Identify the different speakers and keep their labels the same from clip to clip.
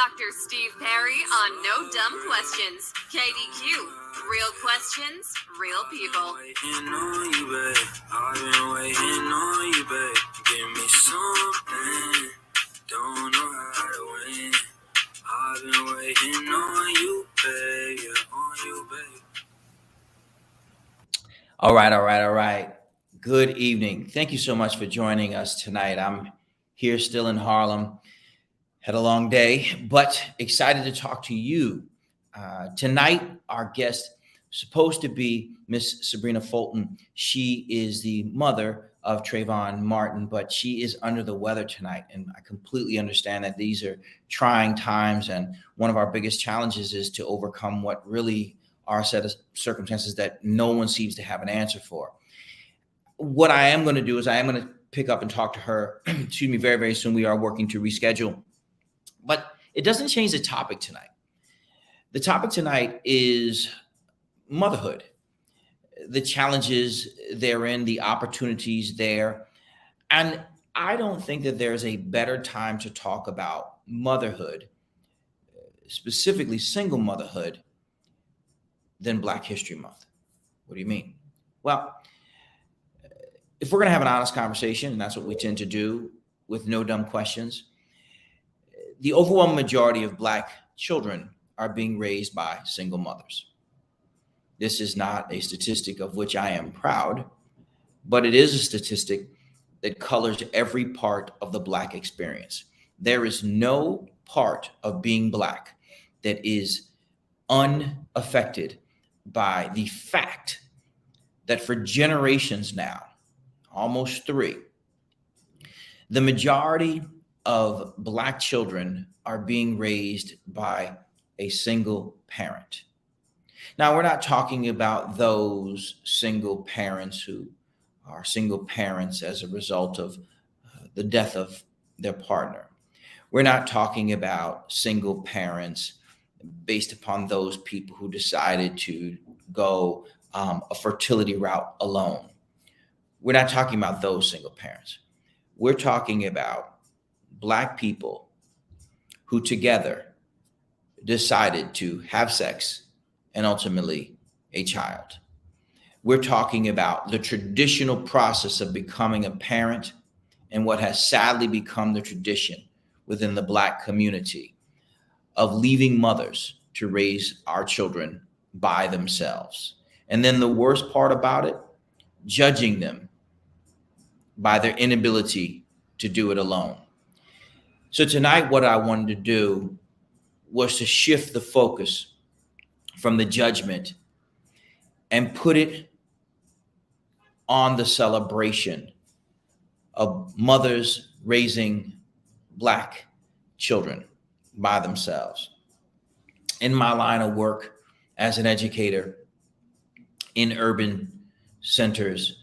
Speaker 1: Dr. Steve Perry on No Dumb Questions. KDQ. Real questions, real people.
Speaker 2: Waiting on you, babe. I've been waiting on you, babe. Give me something. Don't know how to win. I've been waiting on you, babe. Yeah, on you, babe.
Speaker 3: All right. Good evening. Thank you so much for joining us tonight. I'm here still in Harlem. Had a long day, but excited to talk to you. Tonight, our guest is supposed to be Miss Sabrina Fulton. She is the mother of Trayvon Martin, but she is under the weather tonight. And I completely understand that these are trying times. And one of our biggest challenges is to overcome what really are a set of circumstances that no one seems to have an answer for. What I am going to do is I am going to pick up and talk to her, very, very soon. We are working to reschedule. But it doesn't change the topic tonight. The topic tonight is motherhood, the challenges therein, the opportunities there. And I don't think that there's a better time to talk about motherhood, specifically single motherhood, than Black History Month. What do you mean? Well, if we're going to have an honest conversation, and that's what we tend to do with No Dumb Questions, the overwhelming majority of Black children are being raised by single mothers. This is not a statistic of which I am proud, but it is a statistic that colors every part of the Black experience. There is no part of being Black that is unaffected by the fact that for generations now, almost 3, the majority of Black children are being raised by a single parent. Now, we're not talking about those single parents who are single parents as a result of the death of their partner. We're not talking about single parents based upon those people who decided to go a fertility route alone. We're not talking about those single parents. We're talking about Black people who together decided to have sex and ultimately a child. We're talking about the traditional process of becoming a parent and what has sadly become the tradition within the Black community of leaving mothers to raise our children by themselves. And then the worst part about it, judging them by their inability to do it alone. So tonight, what I wanted to do was to shift the focus from the judgment and put it on the celebration of mothers raising Black children by themselves. In my line of work as an educator in urban centers,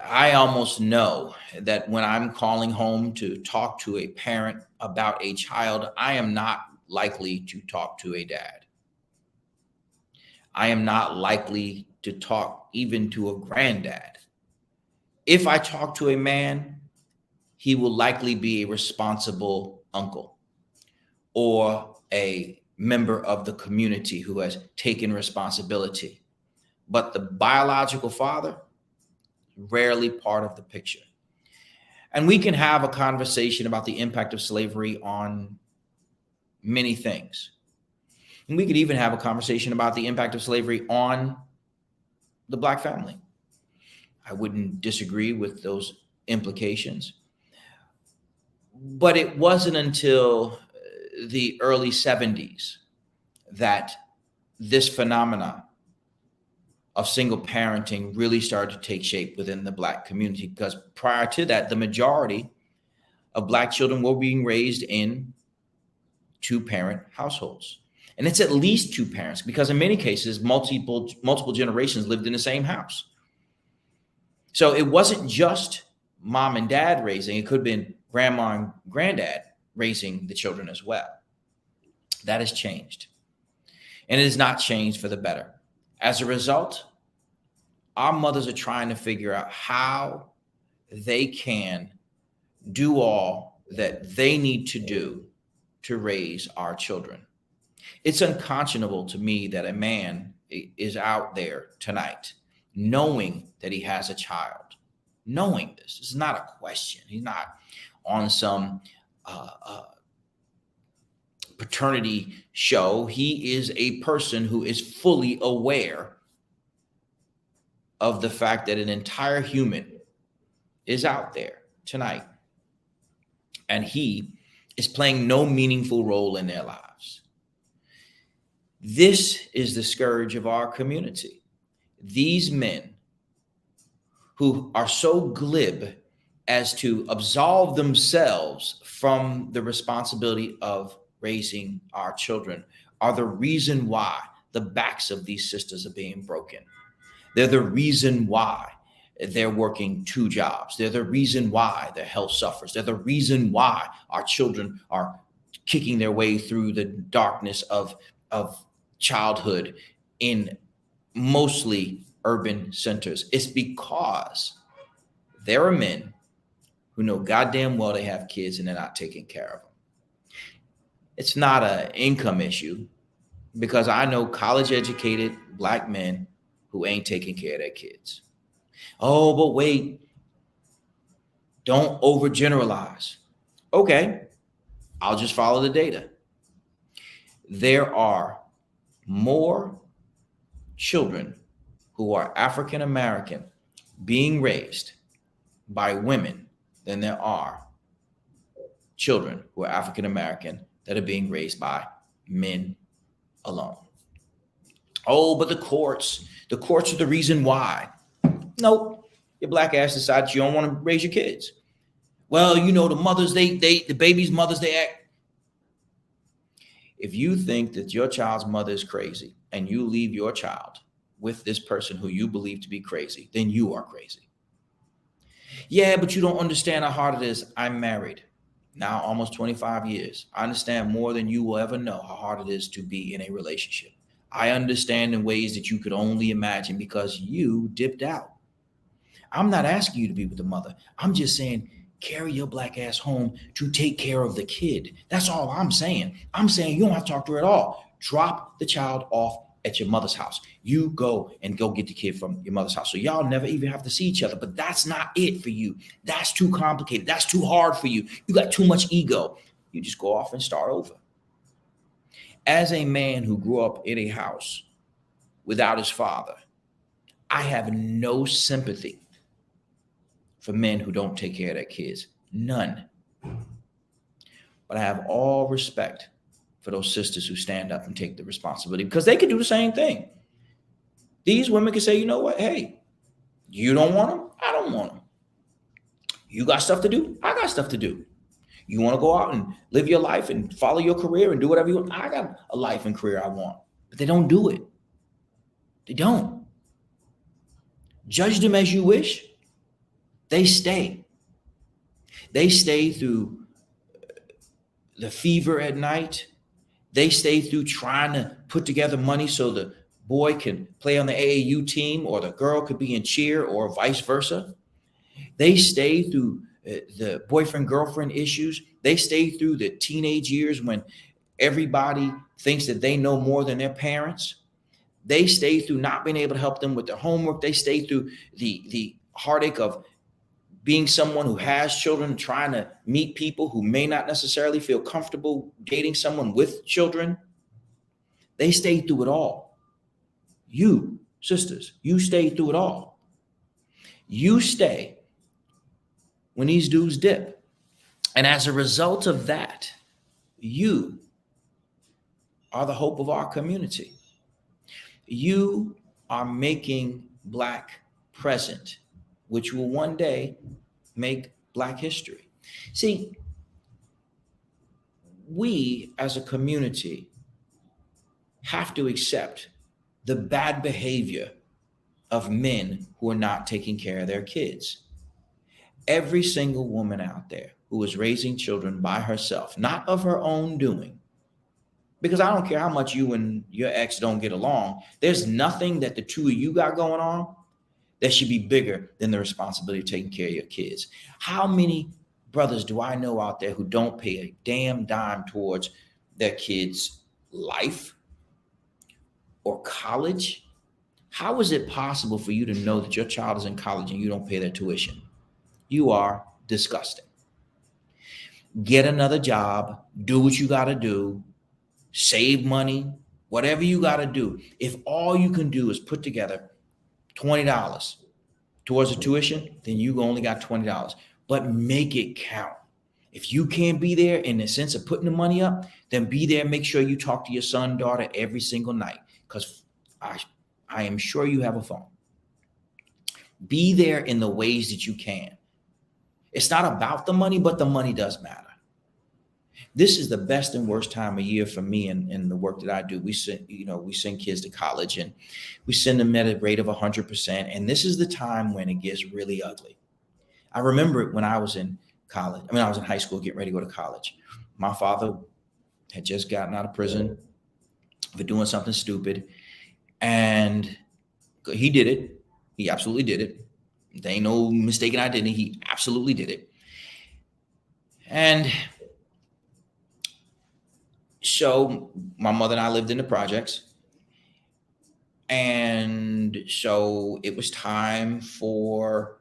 Speaker 3: I almost know that when I'm calling home to talk to a parent about a child, I am not likely to talk to a dad. I am not likely to talk even to a granddad. If I talk to a man, he will likely be a responsible uncle or a member of the community who has taken responsibility. But the biological father, rarely part of the picture. And we can have a conversation about the impact of slavery on many things. And we could even have a conversation about the impact of slavery on the Black family. I wouldn't disagree with those implications. But it wasn't until the early 70s that this phenomenon of single parenting really started to take shape within the Black community, because prior to that, the majority of Black children were being raised in 2-parent households. And it's at least 2 parents, because in many cases, multiple generations lived in the same house. So it wasn't just mom and dad raising, it could have been grandma and granddad raising the children as well. That has changed. And it has not changed for the better. As a result, our mothers are trying to figure out how they can do all that they need to do to raise our children. It's unconscionable to me that a man is out there tonight knowing that he has a child, knowing this. This is not a question. He's not on some paternity show. He is a person who is fully aware of the fact that an entire human is out there tonight, and he is playing no meaningful role in their lives. This is the scourge of our community. These men who are so glib as to absolve themselves from the responsibility of raising our children are the reason why the backs of these sisters are being broken. They're the reason why they're working 2 jobs. They're the reason why their health suffers. They're the reason why our children are kicking their way through the darkness of childhood in mostly urban centers. It's because there are men who know goddamn well they have kids and they're not taking care of them. It's not an income issue, because I know college educated Black men who ain't taking care of their kids. Oh, but wait, don't overgeneralize. Okay, I'll just follow the data. There are more children who are African American being raised by women than there are children who are African American that are being raised by men alone. Oh, but the courts are the reason why. Nope. Your Black ass decides you don't want to raise your kids. Well, you know, the mothers, the baby's mothers, they act. If you think that your child's mother is crazy and you leave your child with this person who you believe to be crazy, then you are crazy. Yeah, but you don't understand how hard it is. I'm married now almost 25 years. I understand more than you will ever know how hard it is to be in a relationship. I understand in ways that you could only imagine because you dipped out. I'm not asking you to be with the mother. I'm just saying, carry your Black ass home to take care of the kid. That's all I'm saying. I'm saying you don't have to talk to her at all. Drop the child off at your mother's house. You go get the kid from your mother's house. So y'all never even have to see each other. But that's not it for you. That's too complicated. That's too hard for you. You got too much ego. You just go off and start over. As a man who grew up in a house without his father, I have no sympathy for men who don't take care of their kids. None. But I have all respect for those sisters who stand up and take the responsibility, because they can do the same thing. These women can say, you know what? Hey, you don't want them? I don't want them. You got stuff to do? I got stuff to do. You want to go out and live your life and follow your career and do whatever you want? I got a life and career I want. But they don't do it. They don't. Judge them as you wish. They stay. They stay through the fever at night. They stay through trying to put together money so the boy can play on the AAU team or the girl could be in cheer or vice versa. They stay through the boyfriend-girlfriend issues. They stay through the teenage years when everybody thinks that they know more than their parents. They stay through not being able to help them with their homework. They stay through the heartache of being someone who has children, trying to meet people who may not necessarily feel comfortable dating someone with children. They stay through it all. You, sisters, you stay through it all. You stay when these dudes dip. And as a result of that, you are the hope of our community. You are making Black present, which will one day make Black history. See, we as a community have to accept the bad behavior of men who are not taking care of their kids. Every single woman out there who is raising children by herself, not of her own doing, because I don't care how much you and your ex don't get along, there's nothing that the two of you got going on that should be bigger than the responsibility of taking care of your kids. How many brothers do I know out there who don't pay a damn dime towards their kids' life or college? How is it possible for you to know that your child is in college and you don't pay their tuition? You are disgusting. Get another job, do what you got to do, save money, whatever you got to do. If all you can do is put together $20 towards the tuition, then you only got $20, but make it count. If you can't be there in the sense of putting the money up, then be there. Make sure you talk to your son, daughter every single night, because I am sure you have a phone. Be there in the ways that you can. It's not about the money, but the money does matter. This is the best and worst time of year for me in the work that I do. We send kids to college and we send them at a rate of 100%. And this is the time when it gets really ugly. I remember it when I was in college. I was in high school, getting ready to go to college. My father had just gotten out of prison for doing something stupid. And he did it. He absolutely did it. There ain't no mistaken identity. He absolutely did it. And so my mother and I lived in the projects. And so it was time for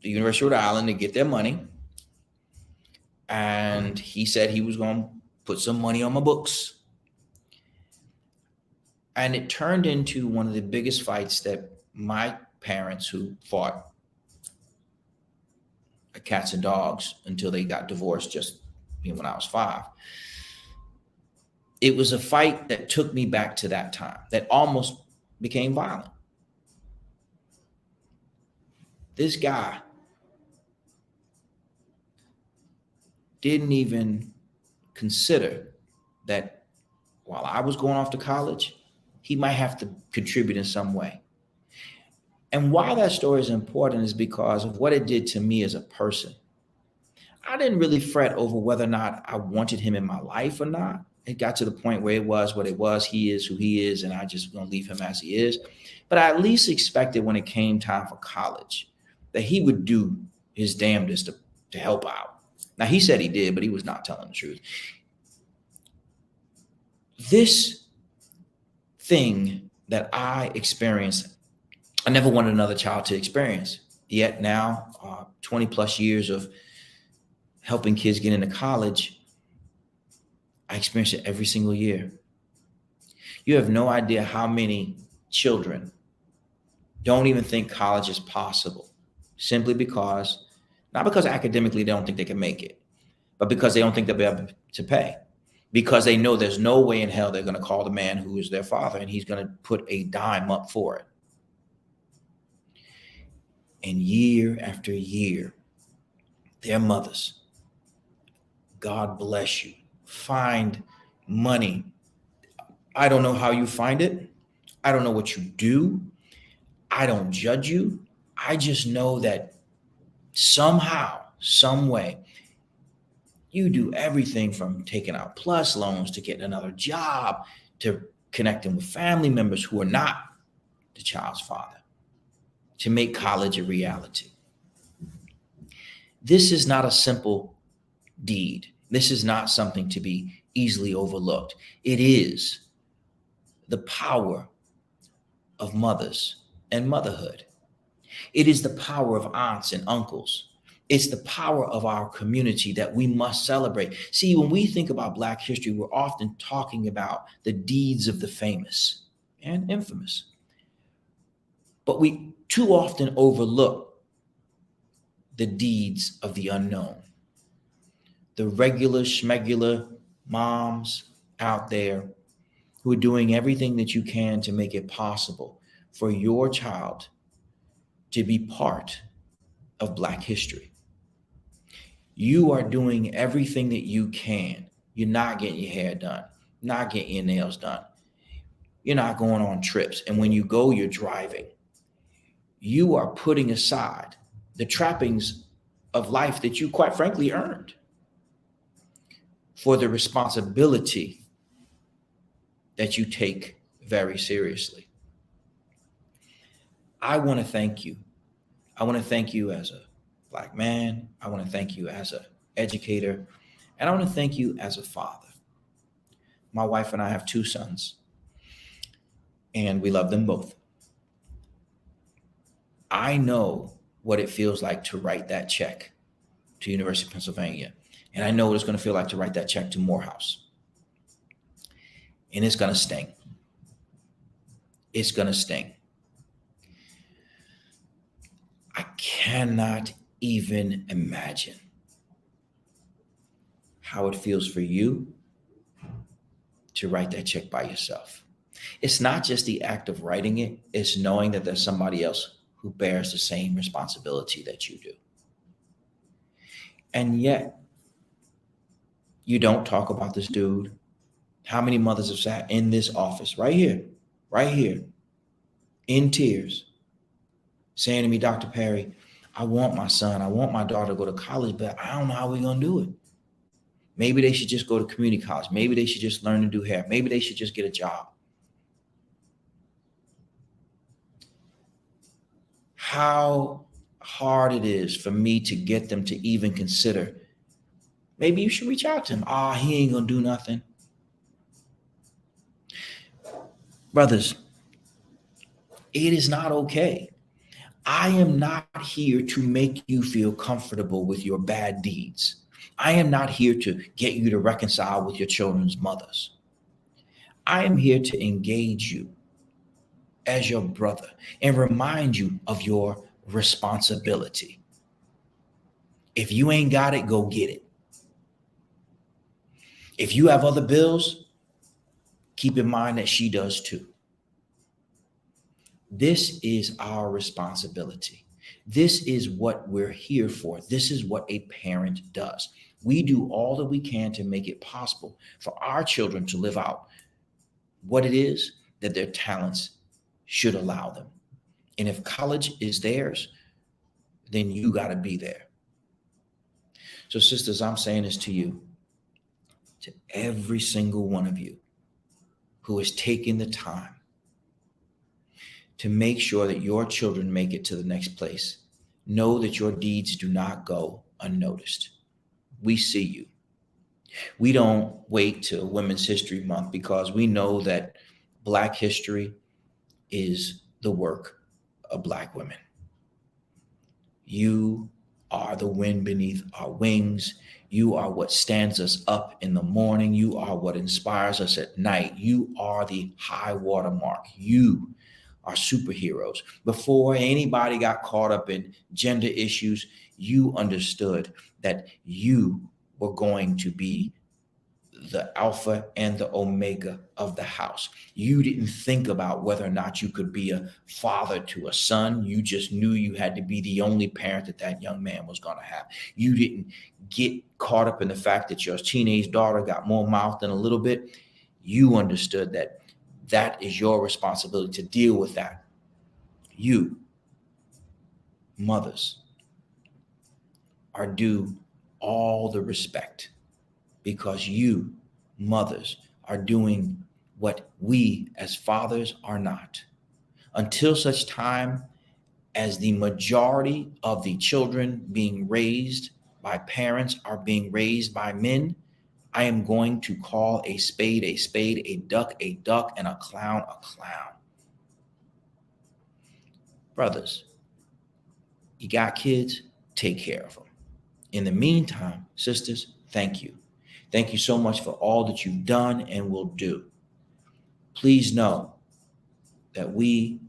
Speaker 3: the University of Rhode Island to get their money. And he said he was going to put some money on my books. And it turned into one of the biggest fights that my parents, who fought like cats and dogs until they got divorced just when I was 5. It was a fight that took me back to that time, that almost became violent. This guy didn't even consider that while I was going off to college, he might have to contribute in some way. And why that story is important is because of what it did to me as a person. I didn't really fret over whether or not I wanted him in my life or not. It got to the point where it was what it was. He is who he is, and I just gonna leave him as he is. But I at least expected when it came time for college that he would do his damnedest to help out. Now, he said he did, but he was not telling the truth. This thing that I experienced, I never wanted another child to experience. Yet now, 20 plus years of helping kids get into college, I experience it every single year. You have no idea how many children don't even think college is possible, simply because, not because academically they don't think they can make it, but because they don't think they'll be able to pay. Because they know there's no way in hell they're going to call the man who is their father and he's going to put a dime up for it. And year after year, their mothers, God bless you, find money. I don't know how you find it. I don't know what you do. I don't judge you. I just know that somehow, some way, you do everything from taking out plus loans to getting another job to connecting with family members who are not the child's father to make college a reality. This is not a simple deed. This is not something to be easily overlooked. It is the power of mothers and motherhood. It is the power of aunts and uncles. It's the power of our community that we must celebrate. See, when we think about Black history, we're often talking about the deeds of the famous and infamous. But we too often overlook the deeds of the unknown. The regular schmegular moms out there who are doing everything that you can to make it possible for your child to be part of Black history. You are doing everything that you can. You're not getting your hair done, not getting your nails done. You're not going on trips. And when you go, you're driving. You are putting aside the trappings of life that you quite frankly earned for the responsibility that you take very seriously. I want to thank you. I want to thank you as a Black man, I want to thank you as an educator, and I want to thank you as a father. My wife and I have 2 sons, and we love them both. I know what it feels like to write that check to University of Pennsylvania, and I know what it's going to feel like to write that check to Morehouse. And it's going to sting. It's going to sting. I cannot even imagine how it feels for you to write that check by yourself. It's not just the act of writing it, it's knowing that there's somebody else who bears the same responsibility that you do. And yet, you don't talk about this dude. How many mothers have sat in this office right here, in tears, saying to me, Dr. Perry, I want my son, I want my daughter to go to college, but I don't know how we're going to do it. Maybe they should just go to community college. Maybe they should just learn to do hair. Maybe they should just get a job. How hard it is for me to get them to even consider, maybe you should reach out to him. He ain't going to do nothing. Brothers, it is not okay. I am not here to make you feel comfortable with your bad deeds. I am not here to get you to reconcile with your children's mothers. I am here to engage you as your brother and remind you of your responsibility. If you ain't got it, go get it. If you have other bills, keep in mind that she does too. This is our responsibility. This is what we're here for. This is what a parent does. We do all that we can to make it possible for our children to live out what it is that their talents should allow them. And if college is theirs, then you got to be there. So sisters, I'm saying this to you, to every single one of you who is taking the time to make sure that your children make it to the next place. Know that your deeds do not go unnoticed. We see you. We don't wait till Women's History Month because we know that Black history is the work of Black women. You are the wind beneath our wings. You are what stands us up in the morning. You are what inspires us at night. You are the high water mark. You are superheroes. Before anybody got caught up in gender issues, you understood that you were going to be the alpha and the omega of the house. You didn't think about whether or not you could be a father to a son. You just knew you had to be the only parent that that young man was going to have. You didn't get caught up in the fact that your teenage daughter got more mouth than a little bit. You understood that that is your responsibility to deal with that. You, mothers, are due all the respect because you, mothers, are doing what we as fathers are not. Until such time as the majority of the children being raised by parents are being raised by men, I am going to call a spade, a duck, and a clown, a clown. Brothers, you got kids, take care of them. In the meantime, sisters, thank you. Thank you so much for all that you've done and will do. Please know that we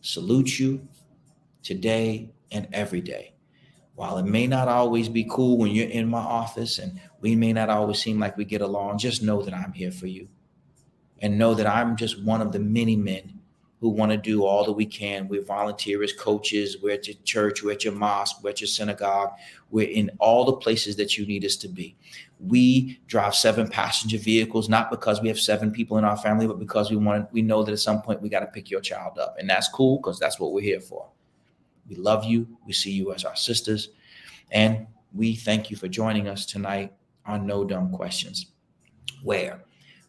Speaker 3: salute you today and every day. While it may not always be cool when you're in my office and we may not always seem like we get along, just know that I'm here for you. And know that I'm just one of the many men who want to do all that we can. We're volunteers, coaches, we're at your church, we're at your mosque, we're at your synagogue. We're in all the places that you need us to be. We drive 7 passenger vehicles, not because we have 7 people in our family, but because we know that at some point we got to pick your child up. And that's cool because that's what we're here for. We love you. We see you as our sisters. And we thank you for joining us tonight on No Dumb Questions, where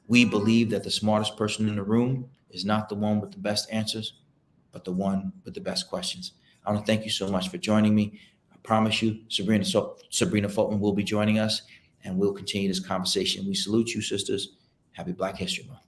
Speaker 3: we believe that the smartest person in the room is not the one with the best answers, but the one with the best questions. I want to thank you so much for joining me. I promise you, Sabrina Fulton will be joining us, and we'll continue this conversation. We salute you, sisters. Happy Black History Month.